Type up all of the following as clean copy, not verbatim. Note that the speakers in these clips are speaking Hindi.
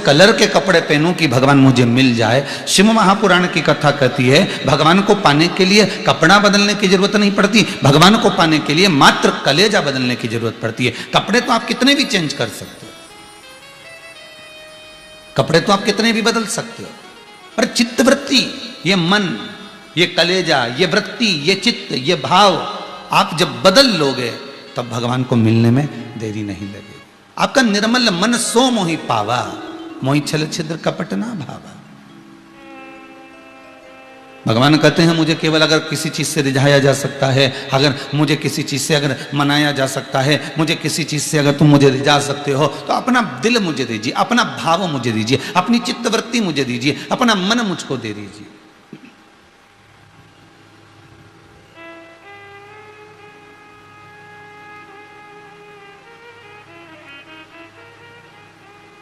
कलर के कपड़े पहनूं कि भगवान मुझे मिल जाए। शिव महापुराण की कथा कहती है भगवान को पाने के लिए कपड़ा बदलने की जरूरत नहीं पड़ती, भगवान को पाने के लिए मात्र कलेजा बदलने की जरूरत पड़ती है। कपड़े तो आप कितने भी चेंज कर सकते हो, कपड़े तो आप कितने भी बदल सकते हो, पर चित्तवृत्ति, ये मन, ये कलेजा, ये वृत्ति, ये चित्त, ये भाव आप जब बदल लोगे तब भगवान को मिलने में देरी नहीं लगेगी। आपका निर्मल मन सो मोहि पावा, मोहि छल छिद्र कपट ना भावा। भगवान कहते हैं मुझे केवल अगर किसी चीज से रिझाया जा सकता है, अगर मुझे किसी चीज से अगर मनाया जा सकता है, मुझे किसी चीज से अगर तुम मुझे रिझा सकते हो तो अपना दिल मुझे दीजिए, अपना भाव मुझे दीजिए, अपनी चित्तवृत्ति मुझे दीजिए, अपना मन मुझको दे दीजिए।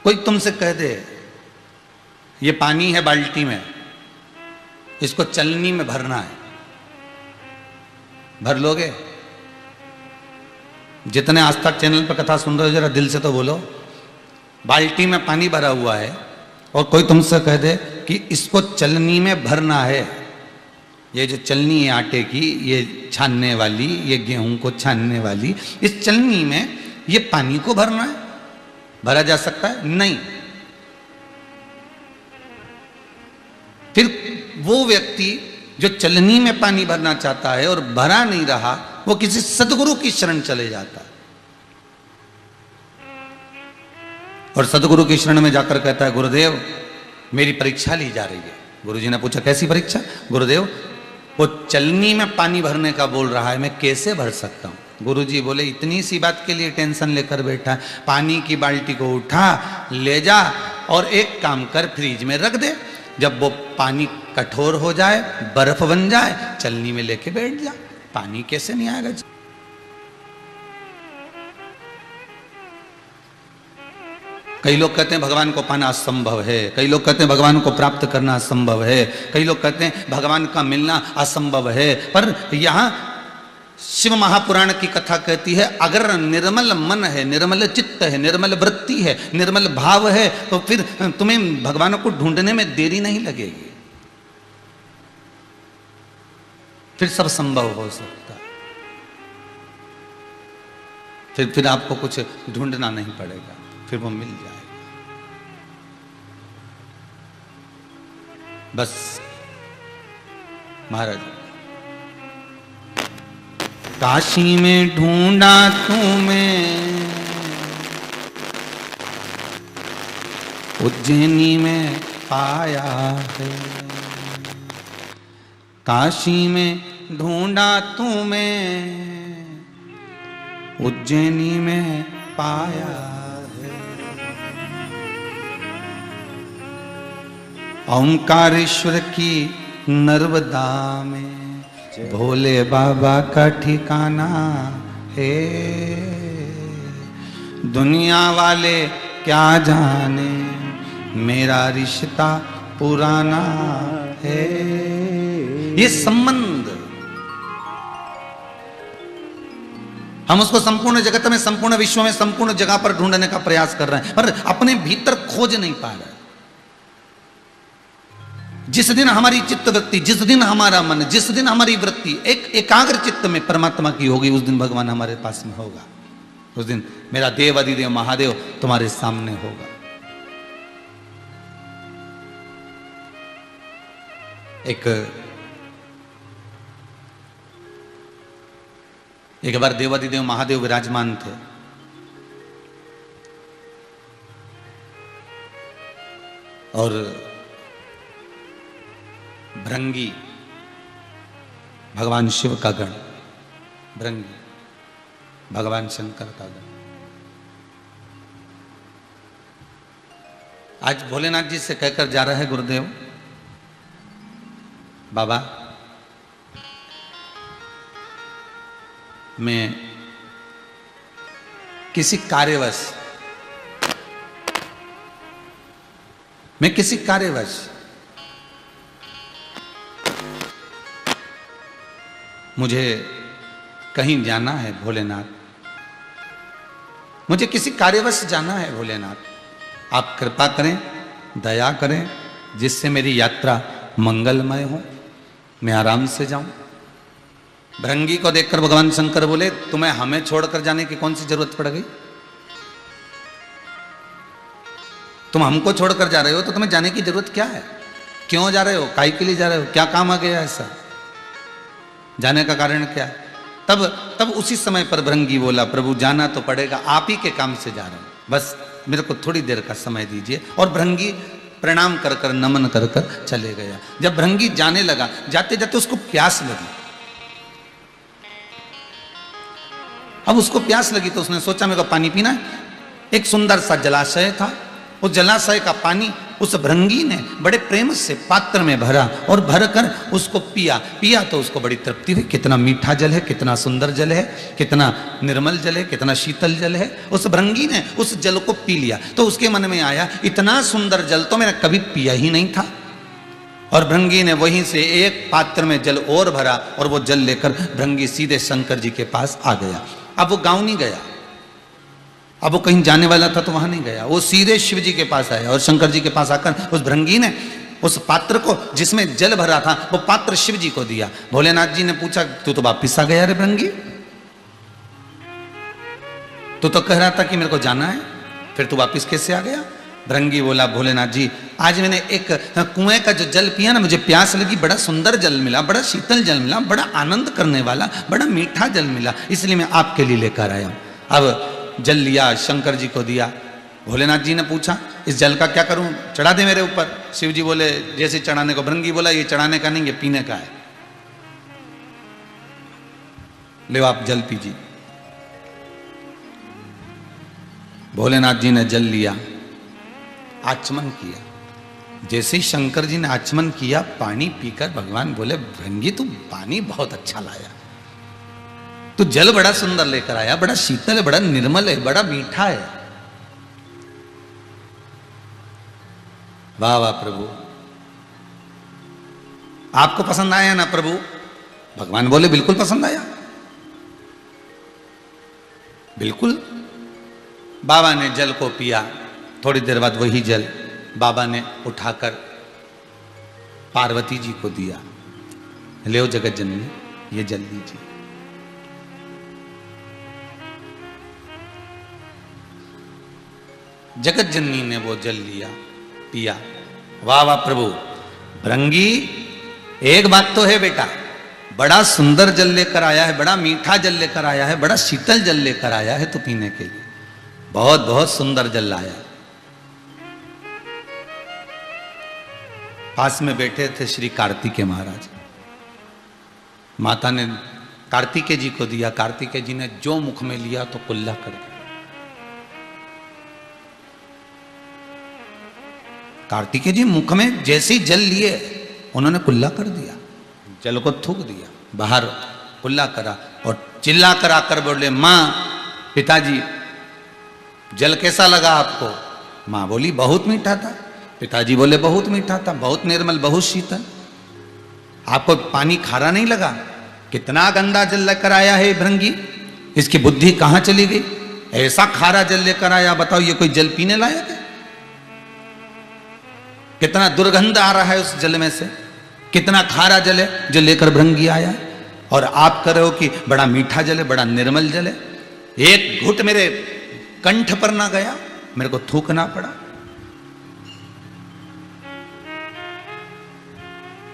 कोई तुमसे कह दे ये पानी है बाल्टी में, इसको चलनी में भरना है, भर लोगे? जितने आज तक चैनल पर कथा सुन रहे हो जरा दिल से तो बोलो, बाल्टी में पानी भरा हुआ है और कोई तुमसे कह दे कि इसको चलनी में भरना है, ये जो चलनी है आटे की, ये छानने वाली, ये गेहूं को छानने वाली, इस चलनी में ये पानी को भरना है, भरा जा सकता है? नहीं। फिर वो व्यक्ति जो चलनी में पानी भरना चाहता है और भरा नहीं रहा, वो किसी सदगुरु की शरण चले जाता है और सदगुरु की शरण में जाकर कहता है गुरुदेव मेरी परीक्षा ली जा रही है। गुरुजी ने पूछा कैसी परीक्षा? गुरुदेव वो चलनी में पानी भरने का बोल रहा है, मैं कैसे भर सकता हूं? गुरुजी बोले इतनी सी बात के लिए टेंशन लेकर बैठा है, पानी की बाल्टी को उठा ले जा और एक काम कर फ्रिज में रख दे, जब वो पानी कठोर हो जाए, बर्फ बन जाए, चलनी में लेके बैठ जा। पानी कैसे नहीं आएगा? कई लोग कहते हैं भगवान को पाना असंभव है, कई लोग कहते हैं भगवान को प्राप्त करना असंभव है, कई लोग कहते हैं भगवान का मिलना असंभव है, पर यहां शिव महापुराण की कथा कहती है अगर निर्मल मन है, निर्मल चित्त है, निर्मल वृत्ति है, निर्मल भाव है तो फिर तुम्हें भगवान को ढूंढने में देरी नहीं लगेगी, फिर सब संभव हो सकता है, फिर आपको कुछ ढूंढना नहीं पड़ेगा, फिर वो मिल जाएगा। बस महाराज काशी में ढूंढा तुम्हें, उज्जैनी में पाया है, काशी में ढूंढा तुम्हें, उज्जैनी में पाया है। ओंकारेश्वर की नर्मदा में भोले बाबा का ठिकाना है, दुनिया वाले क्या जाने मेरा रिश्ता पुराना है। ये संबंध हम उसको संपूर्ण जगत में, संपूर्ण विश्व में, संपूर्ण जगह पर ढूंढने का प्रयास कर रहे हैं पर अपने भीतर खोज नहीं पा रहे। जिस दिन हमारी चित्तवृत्ति, जिस दिन हमारा मन, जिस दिन हमारी वृत्ति एक एकाग्र चित्त में परमात्मा की होगी, उस दिन भगवान हमारे पास में होगा, उस दिन मेरा देव अधिदेव महादेव तुम्हारे सामने होगा। एक बार देव अधिदेव महादेव विराजमान थे और भृंगी भगवान शिव का गण, भृंगी भगवान शंकर का गण, आज भोलेनाथ जी से कहकर जा रहा है गुरुदेव बाबा मैं किसी कार्यवश मुझे कहीं जाना है भोलेनाथ, मुझे किसी कार्यवश जाना है भोलेनाथ, आप कृपा करें दया करें जिससे मेरी यात्रा मंगलमय हो, मैं आराम से जाऊं। भृंगी को देखकर भगवान शंकर बोले, तुम्हें हमें छोड़कर जाने की कौन सी जरूरत पड़ गई? तुम हमको छोड़कर जा रहे हो तो तुम्हें जाने की जरूरत क्या है? क्यों जा रहे हो? काहे के लिए जा रहे हो? क्या काम आ गया ऐसा? जाने का कारण क्या है? तब उसी समय पर भृंगी बोला, प्रभु जाना तो पड़ेगा, आप ही के काम से जा रहा हूं, बस मेरे को थोड़ी देर का समय दीजिए। और भृंगी प्रणाम कर कर नमन कर कर चले गया। जब भृंगी जाने लगा, जाते जाते उसको प्यास लगी। अब उसको प्यास लगी तो उसने सोचा मेरे को पानी पीना है। एक सुंदर सा जलाशय था, उस जलाशय का पानी उस भृंगी ने बड़े प्रेम से पात्र में भरा और भरकर उसको पिया तो उसको बड़ी तृप्ति हुई। कितना मीठा जल है, कितना सुंदर जल है, कितना निर्मल जल है, कितना शीतल जल है। उस भृंगी ने उस जल को पी लिया तो उसके मन में आया, इतना सुंदर जल तो मैंने कभी पिया ही नहीं था। और भृंगी ने वहीं से एक पात्र में जल और भरा और वो जल लेकर भृंगी सीधे शंकर जी के पास आ गया। अब वो गांव नहीं गया, अब वो कहीं जाने वाला था तो वहां नहीं गया, वो सीधे शिव जी के पास आया। और शंकर जी के पास आकर उस भृंगी ने उस पात्र को जिसमें जल भरा था वो पात्र शिव जी को दिया। भोलेनाथ जी ने पूछा, तू तो वापिस आ गया रे भृंगी, तू तो कह रहा था कि मेरे को जाना है, फिर तू वापिस कैसे आ गया? भृंगी बोला, भोलेनाथ जी आज मैंने एक कुएं का जो जल पिया ना, मुझे प्यास लगी, बड़ा सुंदर जल मिला, बड़ा शीतल जल मिला, बड़ा आनंद करने वाला, बड़ा मीठा जल मिला, इसलिए मैं आपके लिए लेकर आया हूं। अब जल लिया, शंकर जी को दिया। भोलेनाथ जी ने पूछा, इस जल का क्या करूं, चढ़ा दे मेरे ऊपर? शिव जी बोले, जैसे चढ़ाने को। भृंगी बोला, ये चढ़ाने का नहीं, ये पीने का है, ले आप जल पीजिए। भोलेनाथ जी ने जल लिया, आचमन किया। जैसे ही शंकर जी ने आचमन किया, पानी पीकर भगवान बोले, भृंगी तू पानी बहुत अच्छा लाया, तू जल बड़ा सुंदर लेकर आया, बड़ा शीतल है, बड़ा निर्मल है, बड़ा मीठा है। वाह वाह प्रभु, आपको पसंद आया ना प्रभु? भगवान बोले, बिल्कुल पसंद आया, बिल्कुल। बाबा ने जल को पिया, थोड़ी देर बाद वही जल बाबा ने उठाकर पार्वती जी को दिया, ले जगत जननी ये जल लीजिए। जगत जननी ने वो जल लिया, पिया। वाह वाह प्रभु, भृंगी एक बात तो है बेटा, बड़ा सुंदर जल लेकर आया है, बड़ा मीठा जल लेकर आया है, बड़ा शीतल जल लेकर आया है, तो पीने के लिए बहुत बहुत सुंदर जल लाया। पास में बैठे थे श्री कार्तिकेय महाराज, माता ने कार्तिकेय जी को दिया, कार्तिकेय जी ने जो मुख में लिया तो कुल्ला कर दिया। कार्तिकेय जी मुख में जैसे ही जल लिए उन्होंने कुल्ला कर दिया, जल को थूक दिया, बाहर कुल्ला करा और चिल्ला कर आकर बोले, माँ पिताजी जल कैसा लगा आपको? माँ बोली, बहुत मीठा था। पिताजी बोले, बहुत मीठा था, बहुत निर्मल, बहुत शीतल। आपको पानी खारा नहीं लगा? कितना गंदा जल लेकर आया है भृंगी, इसकी बुद्धि कहां चली गई? ऐसा खारा जल लेकर आया, बताओ ये कोई जल पीने लायक है? कितना दुर्गंध आ रहा है उस जल में से, कितना खारा जल है जो लेकर भृंगी आया। और आप कह रहे हो कि बड़ा मीठा जल है, बड़ा निर्मल जल है। एक घुट मेरे कंठ पर ना गया, मेरे को थूकना पड़ा।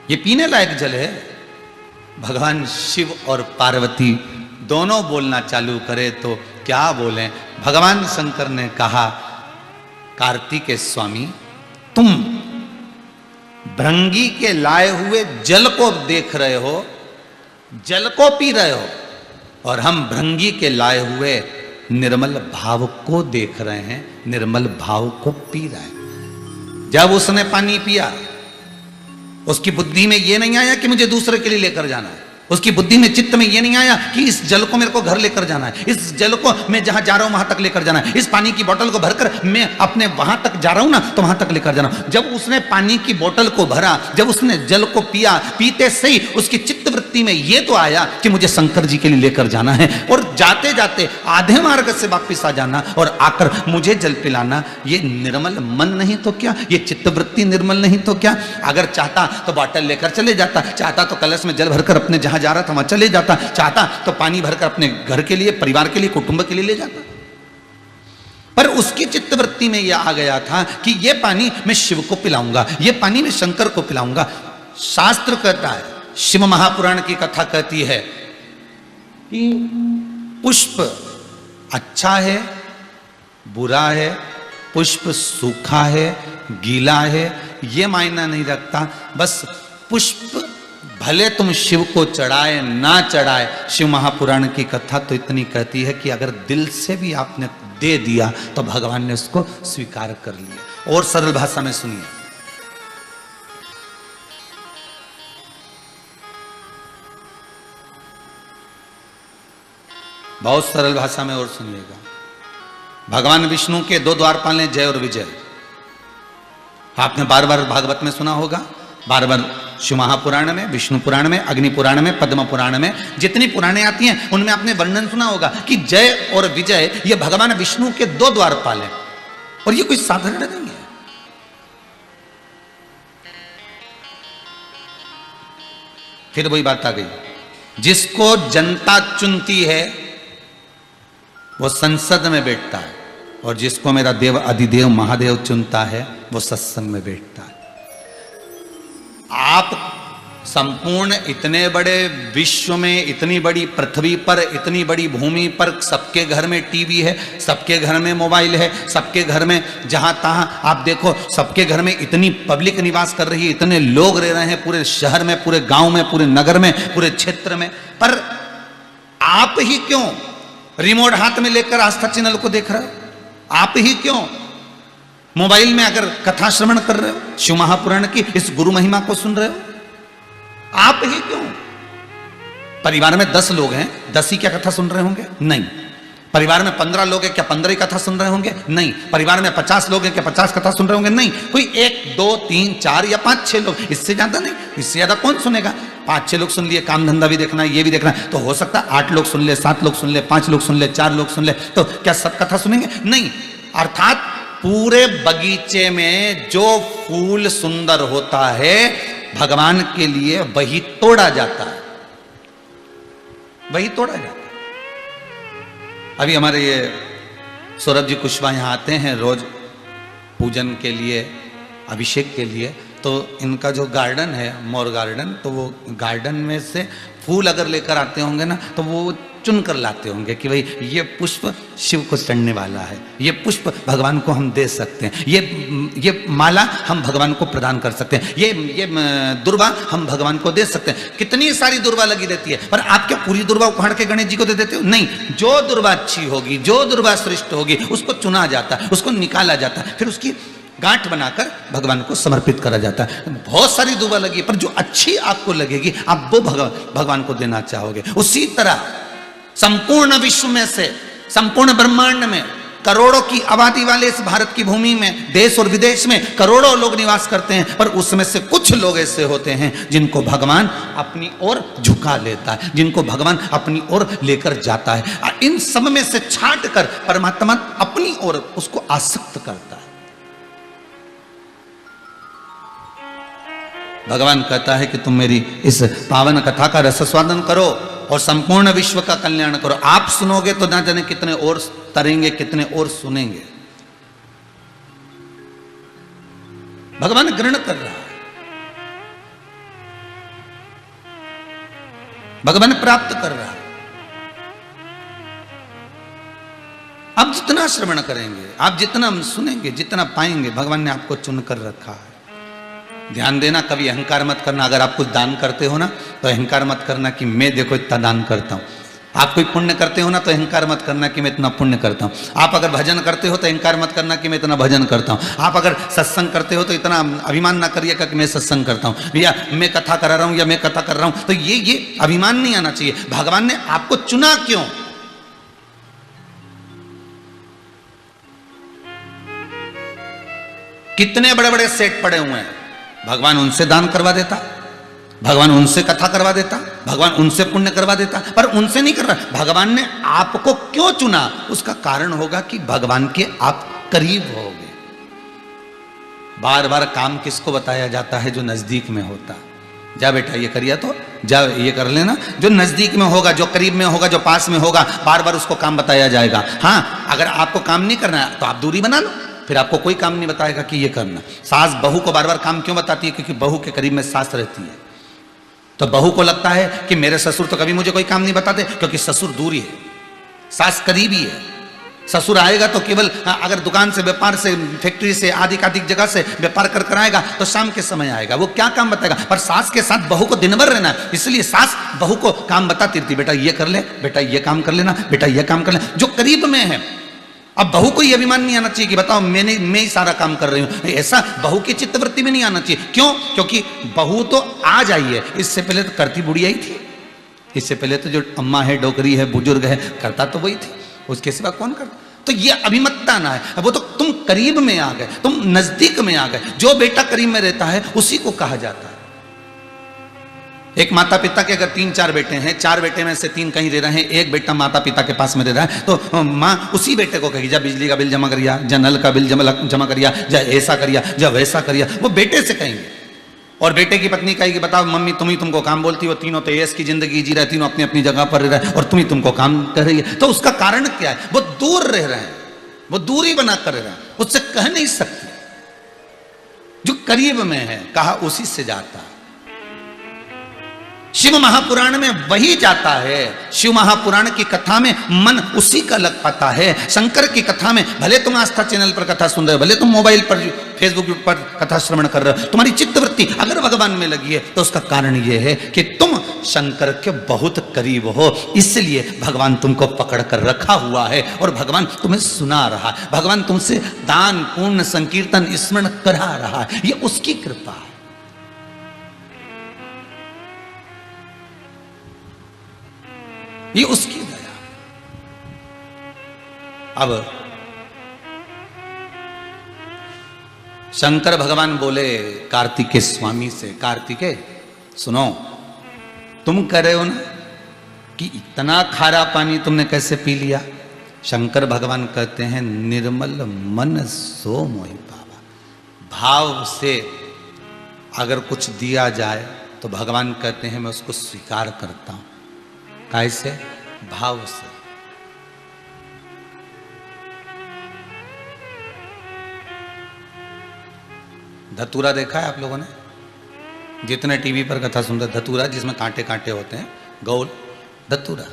ये पीने लायक जल है? भगवान शिव और पार्वती दोनों बोलना चालू करे तो क्या बोले। भगवान शंकर ने कहा, कार्तिकेय स्वामी तुम भृंगी के लाए हुए जल को देख रहे हो, जल को पी रहे हो, और हम भृंगी के लाए हुए निर्मल भाव को देख रहे हैं, निर्मल भाव को पी रहे हैं। जब उसने पानी पिया, उसकी बुद्धि में यह नहीं आया कि मुझे दूसरे के लिए लेकर जाना है, उसकी बुद्धि में चित्त में यह नहीं आया कि इस जल को मेरे को घर लेकर जाना है, इस जल को मैं जहां जा रहा हूं वहां तक लेकर जाना है, इस पानी की बोतल को भरकर मैं अपने वहां तक जा रहा हूं ना तो वहां तक लेकर जाना। जब उसने पानी की बोतल को भरा, जब उसने जल को पिया, पीते से ही उसकी चित्त वृत्ति में यह तो आया कि मुझे शंकर जी के लिए लेकर जाना है। और जाते जाते आधे मार्ग से वापिस आ जाना और आकर मुझे जल पिलाना, ये निर्मल मन नहीं तो क्या, ये चित्तवृत्ति निर्मल नहीं तो क्या। अगर चाहता तो बॉटल लेकर चले जाता, चाहता तो कलश में जल भरकर अपने जहां जा रहा था वहां चले जाता, चाहता तो पानी भरकर अपने घर के लिए, परिवार के लिए, कुटुंब के लिए ले जाता। पर उसकी चित्तवृत्ति में यह आ गया था कि यह पानी मैं शिव को पिलाऊंगा, यह पानी मैं शंकर को पिलाऊंगा। शास्त्र कहता है, शिव महापुराण की कथा कहती है कि पुष्प अच्छा है, बुरा है, पुष्प सूखा है, गीला है, यह मायना नहीं रखता। बस पुष्प भले तुम शिव को चढ़ाए ना चढ़ाए, शिव महापुराण की कथा तो इतनी कहती है कि अगर दिल से भी आपने दे दिया तो भगवान ने उसको स्वीकार कर लिया। और सरल भाषा में सुनिए, बहुत सरल भाषा में और सुनिएगा। भगवान विष्णु के दो द्वारपाल हैं, जय और विजय। आपने बार बार भागवत में सुना होगा, बार बार शिव महापुराण में, विष्णु पुराण में, अग्नि पुराण में, पद्म पुराण में, जितनी पुराणे आती हैं उनमें आपने वर्णन सुना होगा कि जय और विजय ये भगवान विष्णु के दो द्वारपाल हैं। और ये कोई साधारण नहीं है। फिर वही बात आ गई, जिसको जनता चुनती है वो संसद में बैठता है, और जिसको मेरा देव अधिदेव महादेव चुनता है वो सत्संग में बैठता है। आप संपूर्ण इतने बड़े विश्व में, इतनी बड़ी पृथ्वी पर, इतनी बड़ी भूमि पर सबके घर में टीवी है, सबके घर में मोबाइल है, सबके घर में जहां तहां आप देखो, सबके घर में इतनी पब्लिक निवास कर रही है, इतने लोग रह रहे हैं पूरे शहर में, पूरे गांव में, पूरे नगर में, पूरे क्षेत्र में। पर आप ही क्यों रिमोट हाथ में लेकर आस्था चैनल को देख रहे हो? आप ही क्यों मोबाइल में अगर कथा श्रवण कर रहे हो, शिव महापुराण की इस गुरु महिमा को सुन रहे हो? आप ही क्यों? परिवार में 10 लोग हैं, 10 ही क्या कथा सुन रहे होंगे? नहीं। परिवार में 15 लोग हैं, क्या 15 ही कथा सुन रहे होंगे? नहीं। परिवार में 50 लोग हैं, क्या 50 कथा सुन रहे होंगे? नहीं। कोई 1, 2, 3, 4 या 5, 6 लोग, इससे ज्यादा नहीं। इससे ज्यादा कौन सुनेगा? 5-6 लोग सुन लिए, काम धंधा भी देखना है, ये भी देखना है, तो हो सकता है 8 लोग सुन ले, 7 लोग सुन ले, 5 लोग सुन ले, 4 लोग सुन ले, तो क्या सब कथा सुनेंगे? नहीं। अर्थात पूरे बगीचे में जो फूल सुंदर होता है भगवान के लिए वही तोड़ा जाता है, वही तोड़ा जाता है। अभी हमारे ये सौरभ जी कुशवाहा यहाँ आते हैं रोज पूजन के लिए, अभिषेक के लिए, तो इनका जो गार्डन है, मोर गार्डन, तो वो गार्डन में से फूल अगर लेकर आते होंगे ना, तो वो चुन कर लाते होंगे कि भाई ये पुष्प शिव को चढ़ने वाला है, ये पुष्प भगवान को हम दे सकते हैं, ये माला हम भगवान को प्रदान कर सकते हैं, ये दुर्वा हम भगवान को दे सकते हैं। कितनी सारी दुर्वा लगी रहती है, पर आप क्या पूरी दुर्वा उखाड़ के गणेश जी को दे देते हो? नहीं। जो दुर्वा अच्छी होगी, जो दुर्वा श्रेष्ठ होगी, उसको चुना जाता है, उसको निकाला जाता है, फिर उसकी गांठ बनाकर भगवान को समर्पित करा जाता है। बहुत सारी दुर्वा लगी, पर जो अच्छी आपको लगेगी आप वो भगवान को देना चाहोगे। उसी तरह संपूर्ण विश्व में से, संपूर्ण ब्रह्मांड में करोड़ों की आबादी वाले इस भारत की भूमि में, देश और विदेश में करोड़ों लोग निवास करते हैं, पर उसमें से कुछ लोग ऐसे होते हैं जिनको भगवान अपनी ओर झुका लेता है, जिनको भगवान अपनी ओर लेकर जाता है। इन सब में से छांट कर परमात्मा अपनी ओर उसको आसक्त करता है। भगवान कहता है कि तुम मेरी इस पावन कथा का रसस्वादन करो और संपूर्ण विश्व का कल्याण करो। आप सुनोगे तो ना जाने कितने और तरेंगे, कितने और सुनेंगे। भगवान ग्रहण कर रहा है, भगवान प्राप्त कर रहा है। आप जितना श्रवण करेंगे, आप जितना सुनेंगे, जितना पाएंगे, भगवान ने आपको चुनकर रखा है। ध्यान देना, कभी अहंकार मत करना। अगर आप कुछ दान करते हो ना, तो अहंकार मत करना कि मैं देखो इतना दान करता हूं। आप कोई पुण्य करते हो ना, तो अहंकार मत करना कि मैं इतना पुण्य करता हूं। आप अगर भजन करते हो तो अहंकार मत करना कि मैं इतना भजन करता हूं। आप अगर सत्संग करते हो तो इतना अभिमान ना करिएगा कि मैं सत्संग करता हूं, या मैं कथा करा रहा हूं, या मैं कथा कर रहा हूं। तो ये अभिमान नहीं आना चाहिए। भगवान ने आपको चुना क्यों? कितने बड़े बड़े सेठ पड़े हुए हैं, भगवान उनसे दान करवा देता। भगवान उनसे कथा करवा देता, भगवान उनसे पुण्य करवा देता, पर उनसे नहीं कर रहा। भगवान ने आपको क्यों चुना? उसका कारण होगा कि भगवान के आप करीब होगे। बार बार काम किसको बताया जाता है? जो नजदीक में होता। जा बेटा ये करिया, तो जा ये कर लेना। जो नजदीक में होगा, जो करीब में होगा, जो पास में होगा, बार बार उसको काम बताया जाएगा। हाँ, अगर आपको काम नहीं करना है तो आप दूरी बना लो, फिर आपको कोई काम नहीं बताएगा कि ये करना। सास बहू को बार बार काम क्यों बताती है? क्योंकि बहू के करीब में सास रहती है। तो बहू को लगता है कि मेरे ससुर तो कभी मुझे कोई काम नहीं बताते, क्योंकि ससुर दूरी है, सास करीबी है। ससुर आएगा तो केवल अगर दुकान से, व्यापार से, फैक्ट्री से, आदि जगह से व्यापार कर कर आएगा तो शाम के समय आएगा, वो क्या काम बताएगा? पर सास के साथ बहू को दिन भर रहना है, इसलिए सास बहू को काम बताती रहती, बेटा ये कर ले, बेटा ये काम कर लेना, बेटा ये काम कर लेना, जो करीब में है। अब बहू को ये अभिमान नहीं आना चाहिए कि बताओ मैं ही सारा काम कर रही हूं। ऐसा बहू की चित्तवृत्ति में नहीं आना चाहिए। क्यों? क्योंकि बहू तो आ जाई है, इससे पहले तो करती बुढ़िया ही थी। इससे पहले तो जो अम्मा है, डोकरी है, बुजुर्ग है, करता तो वही थी, उसके सिवा कौन करता? तो ये अभिमतता ना है, वो तो तुम करीब में आ गए, तुम नजदीक में आ गए। जो बेटा करीब में रहता है उसी को कहा जाता है। एक माता पिता के अगर 3-4 बेटे हैं, 4 बेटे में से 3 कहीं रह रहे हैं, एक बेटा माता पिता के पास में रह रहा है, तो माँ उसी बेटे को कहेगी जा बिजली का बिल जमा करिया, जा नल का बिल जमा करिया, जा ऐसा करिया, जा वैसा करिया। वो बेटे से कहेंगे। और बेटे की पत्नी कहेगी बताओ मम्मी तुमको काम बोलती हो, तीनों तो ऐश की जिंदगी जी रहे, तीनों अपनी अपनी जगह पर रह रहे हैं और तुमको काम कर रही है। तो उसका कारण क्या है? वो दूर रह रहे हैं, वो दूरी बना कर रह रहे हैं, उससे कह नहीं सकते। जो करीब में है कहा उसी से जाता है। शिव महापुराण में वही जाता है। शिव महापुराण की कथा में मन उसी का लग पाता है। शंकर की कथा में भले तुम आस्था चैनल पर कथा सुन रहे हो, भले तुम मोबाइल पर, फेसबुक पर कथा श्रवण कर रहे हो, तुम्हारी चित्तवृत्ति अगर भगवान में लगी है तो उसका कारण यह है कि तुम शंकर के बहुत करीब हो, इसलिए भगवान तुमको पकड़ कर रखा हुआ है और भगवान तुम्हें सुना रहा है। भगवान तुमसे दान पुण्य संकीर्तन स्मरण करा रहा है। ये उसकी कृपा है। ये उसकी दया। अब शंकर भगवान बोले कार्तिकेय स्वामी से, कार्तिकेय सुनो, तुम कह रहे हो ना कि इतना खारा पानी तुमने कैसे पी लिया? शंकर भगवान कहते हैं निर्मल मन सो मोहि पावा। भाव से अगर कुछ दिया जाए तो भगवान कहते हैं मैं उसको स्वीकार करता हूं। कैसे? भाव से। धतूरा देखा है आप लोगों ने? जितने टीवी पर कथा सुनते, धतूरा जिसमें कांटे कांटे होते हैं, गोल धतूरा।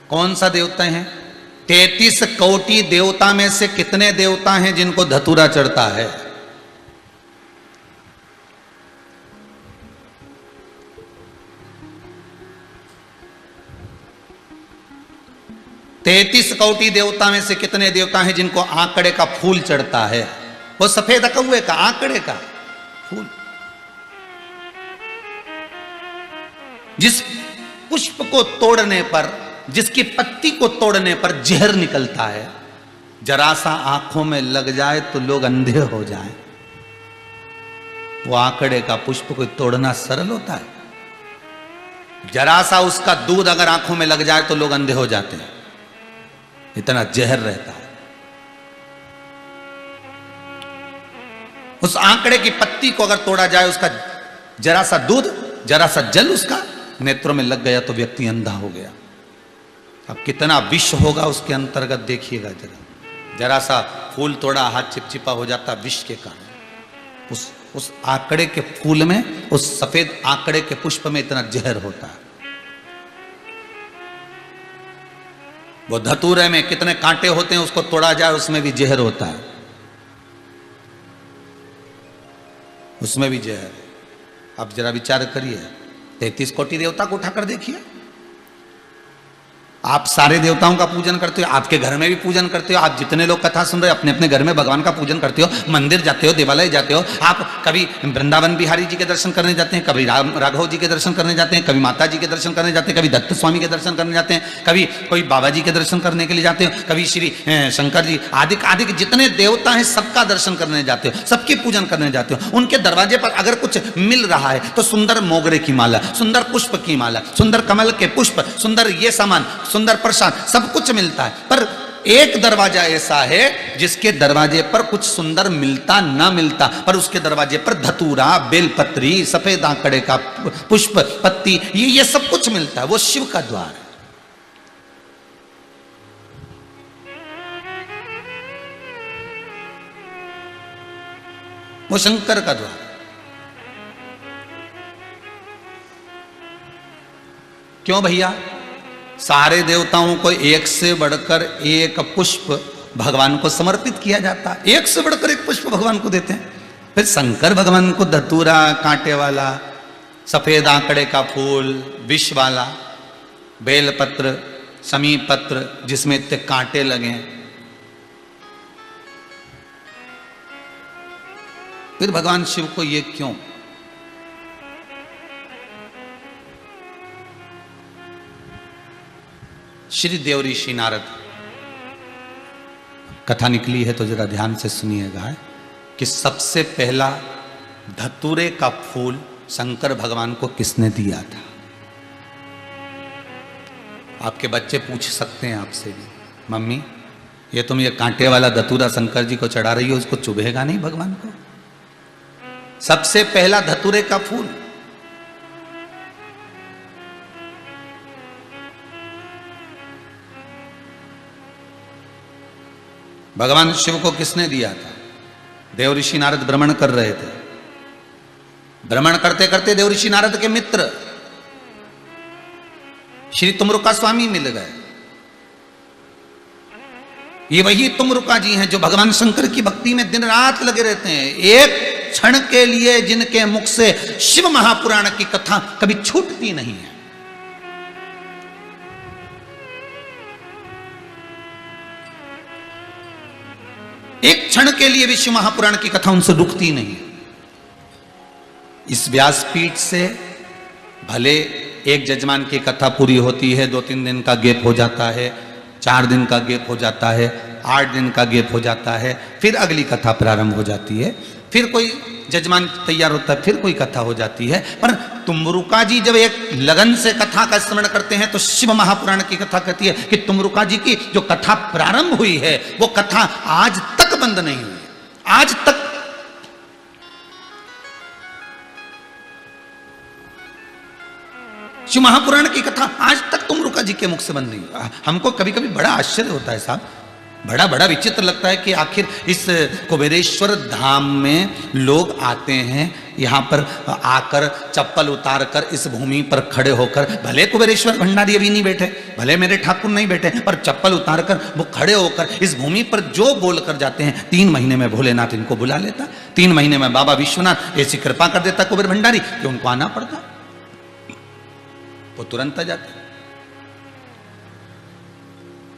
कौन सा देवता है? 33 कोटि देवता में से कितने देवता हैं जिनको धतूरा चढ़ता है? तैतीस कोटि देवता में से कितने देवता हैं जिनको आंकड़े का फूल चढ़ता है? वो सफेद कौवे का, आंकड़े का फूल। जिस पुष्प को तोड़ने पर, जिसकी पत्ती को तोड़ने पर जहर निकलता है, जरा सा आंखों में लग जाए तो लोग अंधे हो जाएं। वो आंकड़े का पुष्प को तोड़ना सरल होता है? जरा सा उसका दूध अगर आंखों में लग जाए तो लोग अंधे हो जाते हैं, इतना जहर रहता है। उस आंकड़े की पत्ती को अगर तोड़ा जाए, उसका जरा सा दूध, जरा सा जल उसका नेत्रों में लग गया तो व्यक्ति अंधा हो गया। अब कितना विष होगा उसके अंतर्गत देखिएगा जरा। जरा सा फूल तोड़ा, हाथ चिपचिपा हो जाता विष के कारण। उस आंकड़े के फूल में, उस सफेद आंकड़े के पुष्प में इतना जहर होता है। वो धतूरे में कितने कांटे होते हैं, उसको तोड़ा जाए उसमें भी जहर होता है, उसमें भी जहर है। अब जरा विचार करिए, 33 कोटि देवता को उठाकर देखिए। आप सारे देवताओं का पूजन करते हो, आपके घर में भी पूजन करते हो, आप जितने लोग कथा सुन रहे हो अपने अपने घर में भगवान का पूजन करते हो, मंदिर जाते हो, देवालय जाते हो, आप कभी वृंदावन बिहारी जी के दर्शन करने जाते हैं, कभी राघव जी के दर्शन करने जाते हैं, कभी माता जी के दर्शन करने जाते हैं, कभी दत्त स्वामी के दर्शन करने जाते हैं, कभी कोई बाबा जी के दर्शन करने के लिए जाते हो, कभी श्री शंकर जी आदि आदि जितने देवता हैं सबका दर्शन करने जाते हो, सबकी पूजन करने जाते हो। उनके दरवाजे पर अगर कुछ मिल रहा है तो सुंदर मोगरे की माला, सुंदर पुष्प की माला, सुंदर कमल के पुष्प, सुंदर ये सामान, सुंदर प्रसाद, सब कुछ मिलता है। पर एक दरवाजा ऐसा है जिसके दरवाजे पर कुछ सुंदर मिलता ना मिलता, पर उसके दरवाजे पर धतूरा, बेलपत्री, सफेद आंकड़े का पुष्प, पत्ती, ये सब कुछ मिलता है। वो शिव का द्वार है। वो शंकर का द्वार। क्यों भैया? सारे देवताओं को एक से बढ़कर एक पुष्प भगवान को समर्पित किया जाता है, एक से बढ़कर एक पुष्प भगवान को देते हैं। फिर शंकर भगवान को धतूरा, कांटे वाला, सफेद आंकड़े का फूल, विष वाला, बेलपत्र, समीप पत्र जिसमें इतने कांटे लगे, फिर भगवान शिव को ये क्यों? श्री देव ऋषि नारद, कथा निकली है तो जरा ध्यान से सुनिएगा कि सबसे पहला धतूरे का फूल शंकर भगवान को किसने दिया था। आपके बच्चे पूछ सकते हैं आपसे भी, मम्मी ये तुम ये कांटे वाला धतूरा शंकर जी को चढ़ा रही हो, उसको चुभेगा नहीं भगवान को? सबसे पहला धतूरे का फूल भगवान शिव को किसने दिया था? देव ऋषि नारद भ्रमण कर रहे थे। भ्रमण करते करते देव ऋषि नारद के मित्र श्री तुमरुका स्वामी मिल गए। ये वही तुमरुका जी हैं जो भगवान शंकर की भक्ति में दिन रात लगे रहते हैं। एक क्षण के लिए जिनके मुख से शिव महापुराण की कथा कभी छूटती नहीं है। एक क्षण के लिए भी शिव महापुराण की कथा उनसे रुकती नहीं। इस व्यासपीठ से भले एक जजमान की कथा पूरी होती है, 2-3 दिन का गैप हो जाता है, 4 दिन का गैप हो जाता है, 8 दिन का गैप हो जाता है, फिर अगली कथा प्रारंभ हो जाती है, फिर कोई जजमान तैयार होता है, फिर कोई कथा हो जाती है। पर तुमरुका जी जब एक लगन से कथा का स्मरण करते हैं तो शिव महापुराण की कथा कहती है कि तुमरुका जी की जो कथा प्रारंभ हुई है वो कथा आज तक बंद नहीं हुई, आज तक। शिव महापुराण की कथा आज तक तुमरुका जी के मुख से बंद नहीं हुआ। हमको कभी कभी बड़ा आश्चर्य होता है साहब, बड़ा बड़ा विचित्र लगता है कि आखिर इस कुबेरेश्वर धाम में लोग आते हैं, यहाँ पर आकर चप्पल उतार कर इस भूमि पर खड़े होकर, भले कुबेरेश्वर भंडारी अभी नहीं बैठे, भले मेरे ठाकुर नहीं बैठे, पर चप्पल उतार कर वो खड़े होकर इस भूमि पर जो बोल कर जाते हैं, 3 महीने में भोलेनाथ इनको बुला लेता, 3 महीने में बाबा विश्वनाथ ऐसी कृपा कर देता कुबेर भंडारी कि उनको आना पड़ता, वो तुरंत आ जाते।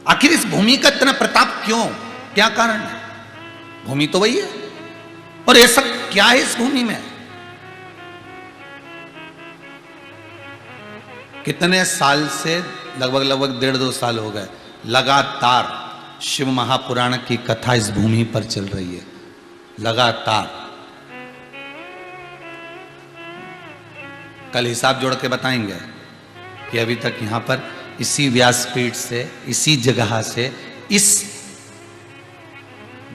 आखिर इस भूमि का इतना प्रताप क्यों, क्या कारण है? भूमि तो वही है, और ऐसा क्या है इस भूमि में? कितने साल से, लगभग 1.5-2 साल हो गए, लगातार शिव महापुराण की कथा इस भूमि पर चल रही है, लगातार। कल हिसाब जोड़ के बताएंगे कि अभी तक यहां पर इसी व्यासपीठ से, इसी जगह से, इस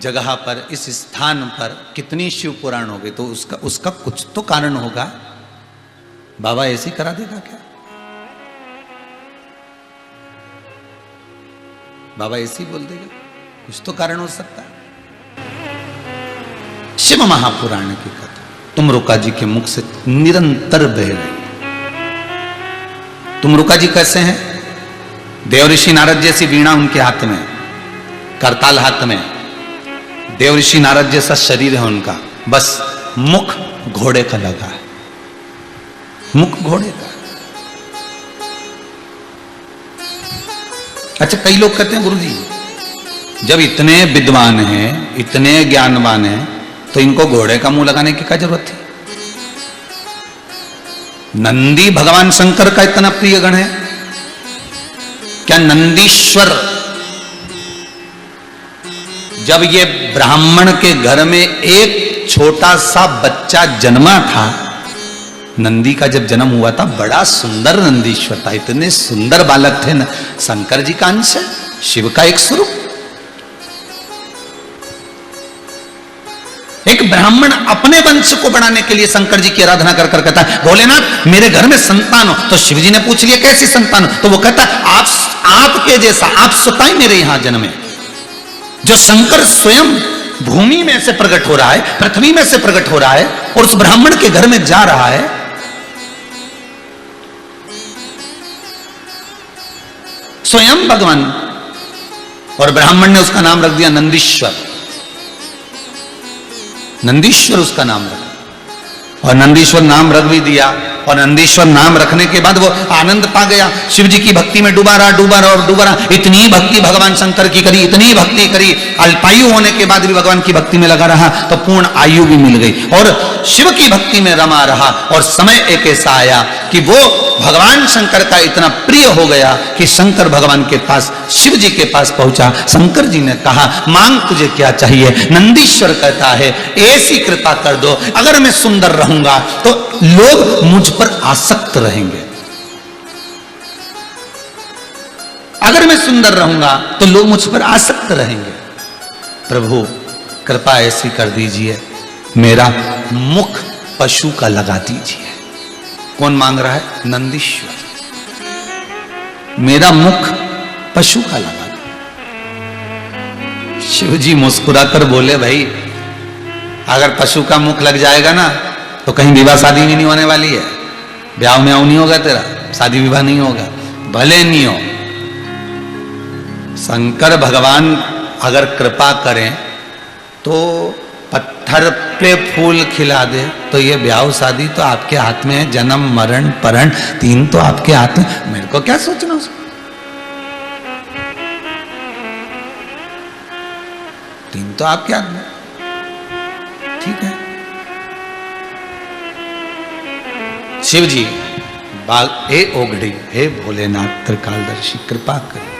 जगह पर, इस स्थान पर कितनी शिव पुराण हो गए, तो उसका कुछ तो कारण होगा। बाबा ऐसे ही करा देगा क्या? बाबा ऐसे ही बोल देगा? कुछ तो कारण हो सकता है। शिव महापुराण की कथा तुमरुका जी के मुख से निरंतर बह रही। तुमरुका जी कैसे हैं? देव ऋषि नारद जैसी वीणा उनके हाथ में, करताल हाथ में, देव ऋषि नारद जैसा शरीर है उनका, बस मुख घोड़े का लगा है, मुख घोड़े का। अच्छा, कई लोग कहते हैं गुरुजी जब इतने विद्वान हैं, इतने ज्ञानवान हैं, तो इनको घोड़े का मुंह लगाने की क्या जरूरत थी? नंदी भगवान शंकर का इतना प्रिय गण है, क्या नंदीश्वर जब ये ब्राह्मण के घर में एक छोटा सा बच्चा जन्मा था, नंदी का जब जन्म हुआ था, बड़ा सुंदर नंदीश्वर था, इतने सुंदर बालक थे न, शंकर जी का अंश है, शिव का एक स्वरूप। एक ब्राह्मण अपने वंश को बढ़ाने के लिए शंकर जी की आराधना कर कर कहता है भोलेनाथ मेरे घर में संतान हो। तो शिव जी ने पूछ लिया कैसी संतान हो? तो वो कहता है आपके जैसा, आप स्वतः मेरे यहां जन्मे। जो शंकर स्वयं भूमि में से प्रकट हो रहा है, पृथ्वी में से प्रकट हो रहा है और उस ब्राह्मण के घर में जा रहा है, स्वयं भगवान, और ब्राह्मण ने उसका नाम रख दिया नंदीश्वर। नंदीश्वर उसका नाम रखा, और नंदीश्वर नाम रख भी दिया, और नंदीश्वर नाम रखने के बाद वो आनंद पा गया, शिव जी की भक्ति में डूबा रहा, डूबा रहा और डूबा रहा। इतनी भक्ति भगवान शंकर की करी, इतनी भक्ति करी, अल्पायु होने के बाद भी भगवान की भक्ति में लगा रहा तो पूर्ण आयु भी मिल गई, और शिव की भक्ति में रमा रहा। और समय एक ऐसा आया कि वो भगवान शंकर का इतना प्रिय हो गया कि शंकर भगवान के पास, शिव जी के पास पहुंचा। शंकर जी ने कहा मांग तुझे क्या चाहिए? नंदीश्वर कहता है ऐसी कृपा कर दो, अगर मैं सुंदर रहूंगा तो लोग मुझ पर आसक्त रहेंगे, अगर मैं सुंदर रहूंगा तो लोग मुझ पर आसक्त रहेंगे। प्रभु कृपा ऐसी कर दीजिए, मेरा मुख पशु का लगा दीजिए। कौन मांग रहा है? नंदीश्वर। मेरा मुख पशु का लगा दो। शिव जी मुस्कुराकर बोले भाई अगर पशु का मुख लग जाएगा ना तो कहीं विवाह शादी भी नहीं होने वाली है, ब्याह में नहीं होगा तेरा, शादी विवाह नहीं होगा, भले नहीं हो। शंकर भगवान अगर कृपा करें तो पत्थर पे फूल खिला दे तो ये ब्याह शादी तो आपके हाथ में है, जन्म मरण परण तीन तो आपके हाथ में। मेरे को क्या सोचना उसको, तीन तो आपके हाथ में, ठीक है। शिव जी बाल हे ओगड़ी, हे भोलेनाथ त्रिकालदर्शी कृपा करिए,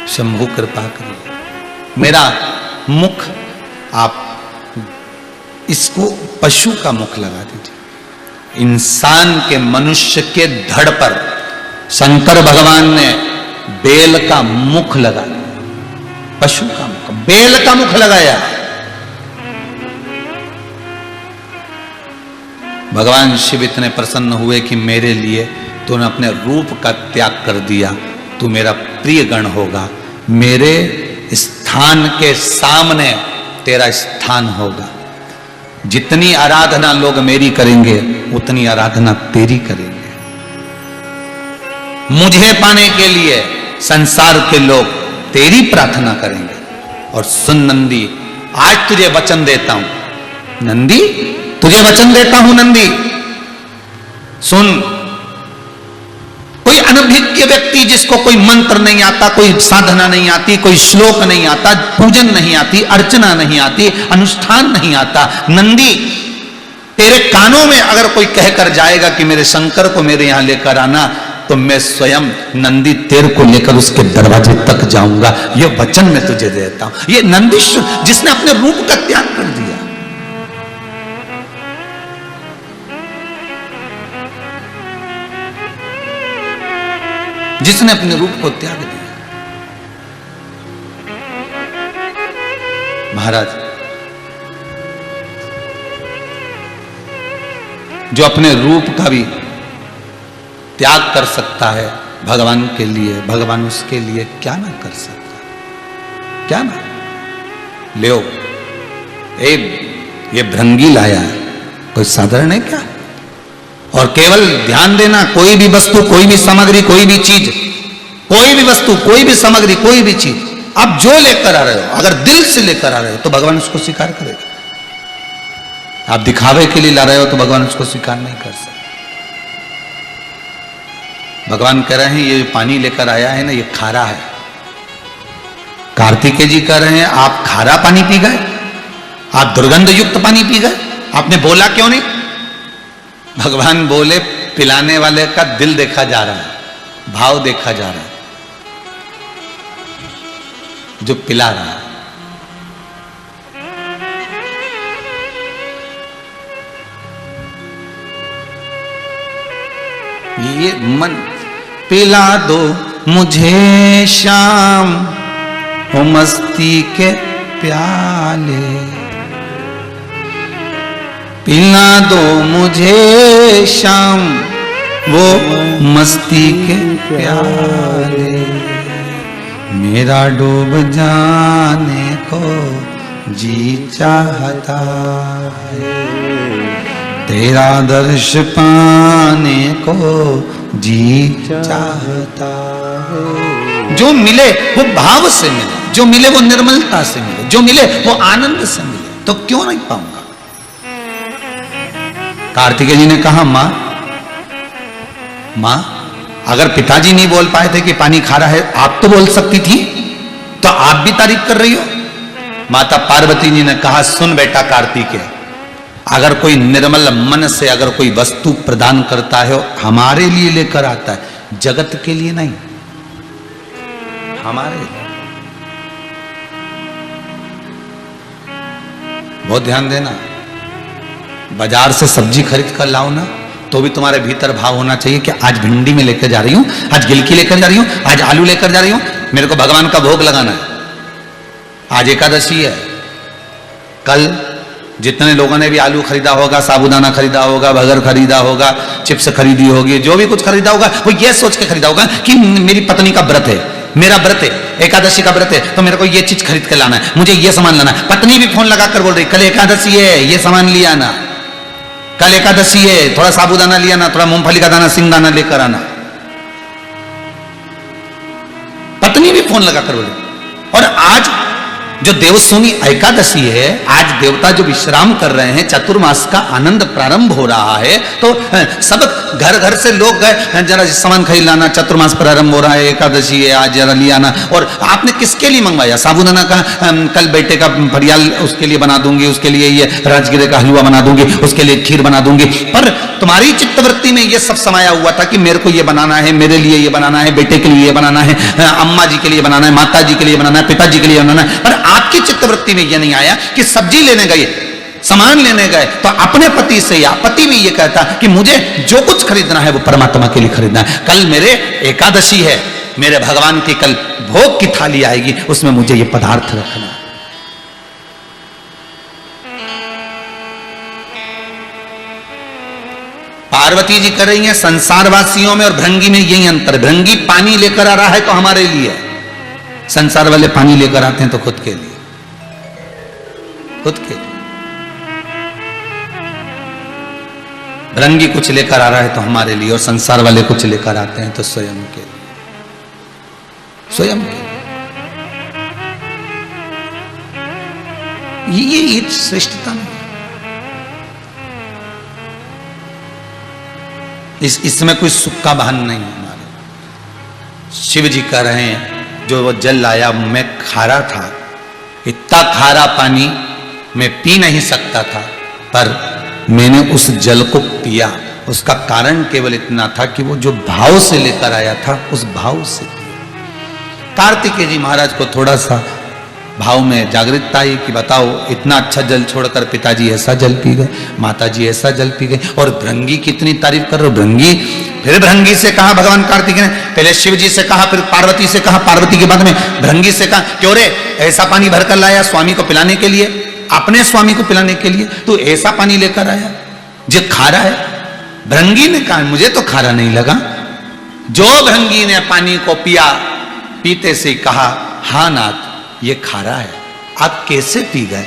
शंभु कृपा करिए, मेरा मुख आप इसको पशु का मुख लगा दीजिए। इंसान के, मनुष्य के धड़ पर शंकर भगवान ने बेल का मुख लगा दिया, पशु का मुख, बेल का मुख लगाया। भगवान शिव इतने प्रसन्न हुए कि मेरे लिए तूने अपने रूप का त्याग कर दिया, तू मेरा प्रिय गण होगा, मेरे स्थान के सामने तेरा स्थान होगा। जितनी आराधना लोग मेरी करेंगे उतनी आराधना तेरी करेंगे। मुझे पाने के लिए संसार के लोग तेरी प्रार्थना करेंगे। और सुन नंदी, आज तुझे वचन देता हूं, नंदी तुझे वचन देता हूं नंदी, सुन। कोई अनभिज्ञ व्यक्ति जिसको कोई मंत्र नहीं आता, कोई साधना नहीं आती, कोई श्लोक नहीं आता, पूजन नहीं आती, अर्चना नहीं आती, अनुष्ठान नहीं आता, नंदी तेरे कानों में अगर कोई कहकर जाएगा कि मेरे शंकर को मेरे यहां लेकर आना, तो मैं स्वयं नंदी तेरे को लेकर उसके दरवाजे तक जाऊंगा। यह वचन मैं तुझे देता हूं। यह नंदीश्वर जिसने अपने रूप का त्याग कर दिया, जिसने अपने रूप को त्याग दिया। महाराज जो अपने रूप का भी त्याग कर सकता है भगवान के लिए, भगवान उसके लिए क्या ना कर सकता, क्या ना। ले ये भृंगी लाया है, कोई साधारण है क्या? और केवल ध्यान देना, कोई भी वस्तु, कोई भी सामग्री, कोई भी चीज, कोई भी वस्तु, कोई भी सामग्री, कोई भी चीज आप जो लेकर आ रहे हो, अगर दिल से लेकर आ रहे हो तो भगवान उसको स्वीकार करेगा। आप दिखावे के लिए ला रहे हो तो भगवान उसको स्वीकार नहीं कर सकते। भगवान कह रहे हैं ये पानी लेकर आया है ना, ये खारा है। कार्तिकेय जी कह रहे हैं आप खारा पानी पी गए, आप दुर्गंध युक्त पानी पी गए, आपने बोला क्यों नहीं? भगवान बोले पिलाने वाले का दिल देखा जा रहा है, भाव देखा जा रहा है, जो पिला रहा है। ये मन पिला दो मुझे शाम हो मस्ती के प्याले, पिला दो मुझे शाम वो मस्ती के प्याले, मेरा डूब जाने को जी चाहता है, तेरा दर्श पाने को जी चाहता है। जो मिले वो भाव से मिले, जो मिले वो निर्मलता से मिले, जो मिले वो आनंद से मिले, तो क्यों नहीं पाऊंगा? कार्तिकेय जी ने कहा मां अगर पिताजी नहीं बोल पाए थे कि पानी खारा है, आप तो बोल सकती थी, तो आप भी तारीफ कर रही हो। माता पार्वती जी ने कहा सुन बेटा कार्तिकेय, अगर कोई निर्मल मन से अगर कोई वस्तु प्रदान करता है हमारे लिए लेकर आता है, जगत के लिए नहीं, हमारे लिए। बहुत ध्यान देना, बाजार से सब्जी खरीद कर लाओ ना, तो भी तुम्हारे भीतर भाव होना चाहिए कि आज भिंडी में लेकर जा रही हूं, आज गिलकी लेकर जा रही हूं, आज आलू लेकर जा रही हूं, मेरे को भगवान का भोग लगाना है। आज एकादशी है, कल जितने लोगों ने भी आलू खरीदा होगा, साबूदाना खरीदा होगा, बगर खरीदा होगा, चिप्स खरीदी होगी, जो भी कुछ खरीदा होगा वो ये सोच के खरीदा होगा कि मेरी पत्नी का व्रत है, मेरा व्रत है, एकादशी का व्रत है, तो मेरे को ये चीज खरीद के लाना है, मुझे ये सामान लाना है। पत्नी भी फोन लगाकर बोल रही कल एकादशी है, ये सामान लिया ना, कल एकादशी है, थोड़ा साबूदाना लिया ना, थोड़ा मूंगफली का दाना, सिंगदाना लेकर आना। पत्नी भी फोन लगाकर बोली। और आज जो देवसोनी एकादशी है, आज देवता जो विश्राम कर रहे हैं, चतुर्मास का आनंद प्रारंभ हो रहा है, तो सब घर घर से लोग गए जरा सामान खरीद लाना, चतुर्मास प्रारंभ हो रहा है, एकादशी है, आज जरा लियाना। और आपने किसके लिए मंगवाया? साबूदाना का कल बेटे का फरियाल उसके लिए बना दूंगी, उसके लिए ये राजगिरे का हलवा बना दूंगी, उसके लिए खीर बना दूंगी। पर तुम्हारी चित्तवृत्ति में ये सब समाया हुआ था कि मेरे को ये बनाना है, मेरे लिए ये बनाना है, बेटे के लिए ये बनाना है, अम्मा जी के लिए बनाना है, माता जी के लिए बनाना है, पिताजी के लिए बनाना है। पर आपकी चित्तवृत्ति में यह नहीं आया कि सब्जी लेने गए, सामान लेने गए, तो अपने पति से या पति भी ये कहता कि मुझे जो कुछ खरीदना है वो परमात्मा के लिए खरीदना है। कल मेरे एकादशी है, मेरे भगवान की कल भोग की थाली आएगी, उसमें मुझे ये पदार्थ रखना है। पार्वती जी कर रही हैं संसारवासियों में और भृंगी में यही अंतर। भृंगी पानी लेकर आ रहा है तो हमारे लिए, संसार वाले पानी लेकर आते हैं तो खुद के लिए, खुद के लिए। भृंगी कुछ लेकर आ रहा है तो हमारे लिए, और संसार वाले कुछ लेकर आते हैं तो स्वयं के लिए, स्वयं के लिए। ये श्रेष्ठता नहीं, इसमें कोई सुख का भान नहीं है हमारे। शिव जी कह रहे हैं जो वो जल लाया मैं खारा था, इतना खारा पानी मैं पी नहीं सकता था, पर मैंने उस जल को पिया। उसका कारण केवल इतना था कि वो जो भाव से लेकर आया था उस भाव से पिया। कार्तिकेय जी महाराज को थोड़ा सा भाव में जागृतता आई कि बताओ इतना अच्छा जल छोड़कर पिताजी ऐसा जल पी गए, माताजी ऐसा जल पी गए, और भृंगी कितनी तारीफ कर रहे हो। भृंगी, फिर भृंगी से कहा भगवान कार्तिकेय ने, पहले शिव जी से कहा, फिर पार्वती से कहा, पार्वती के बाद में भृंगी से कहा, क्यों रे ऐसा पानी भरकर लाया स्वामी को पिलाने के लिए, अपने स्वामी को पिलाने के लिए तू ऐसा पानी लेकर आया जो खारा है। भृंगी ने कहा मुझे तो खारा नहीं लगा। जो भृंगी ने पानी को पिया, पीते से कहा हाँ नाथ ये खारा है, आप कैसे पी गए?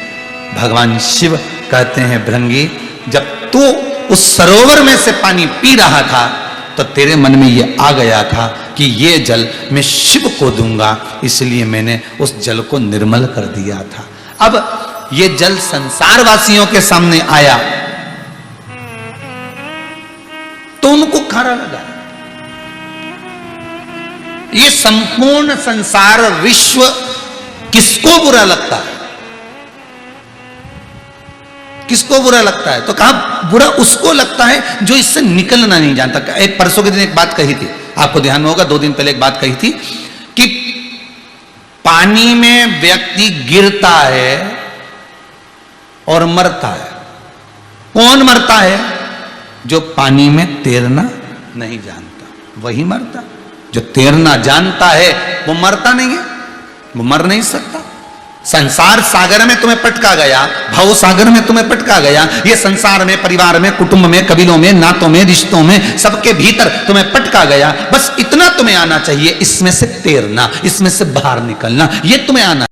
भगवान शिव कहते हैं भृंगी, जब तू उस सरोवर में से पानी पी रहा था तो तेरे मन में ये आ गया था कि ये जल मैं शिव को दूंगा, इसलिए मैंने उस जल को निर्मल कर दिया था। अब ये जल संसार वासियों के सामने आया तो उनको खारा लगा, ये संपूर्ण संसार विश्व किसको बुरा लगता है? किसको बुरा लगता है? तो कहा बुरा उसको लगता है जो इससे निकलना नहीं जानता। एक परसों के दिन एक बात कही थी, आपको ध्यान में होगा, 2 दिन पहले एक बात कही थी कि पानी में व्यक्ति गिरता है और मरता है। कौन मरता है? जो पानी में तैरना नहीं जानता, वही मरता। जो तैरना जानता है वो मरता नहीं है, वो मर नहीं सकता। संसार सागर में तुम्हें पटका गया, भव सागर में तुम्हें पटका गया, ये संसार में, परिवार में, कुटुंब में, कबीलों में, नातों में, रिश्तों में, सबके भीतर तुम्हें पटका गया। बस इतना तुम्हें आना चाहिए, इसमें से तैरना, इसमें से बाहर निकलना, ये तुम्हें आना।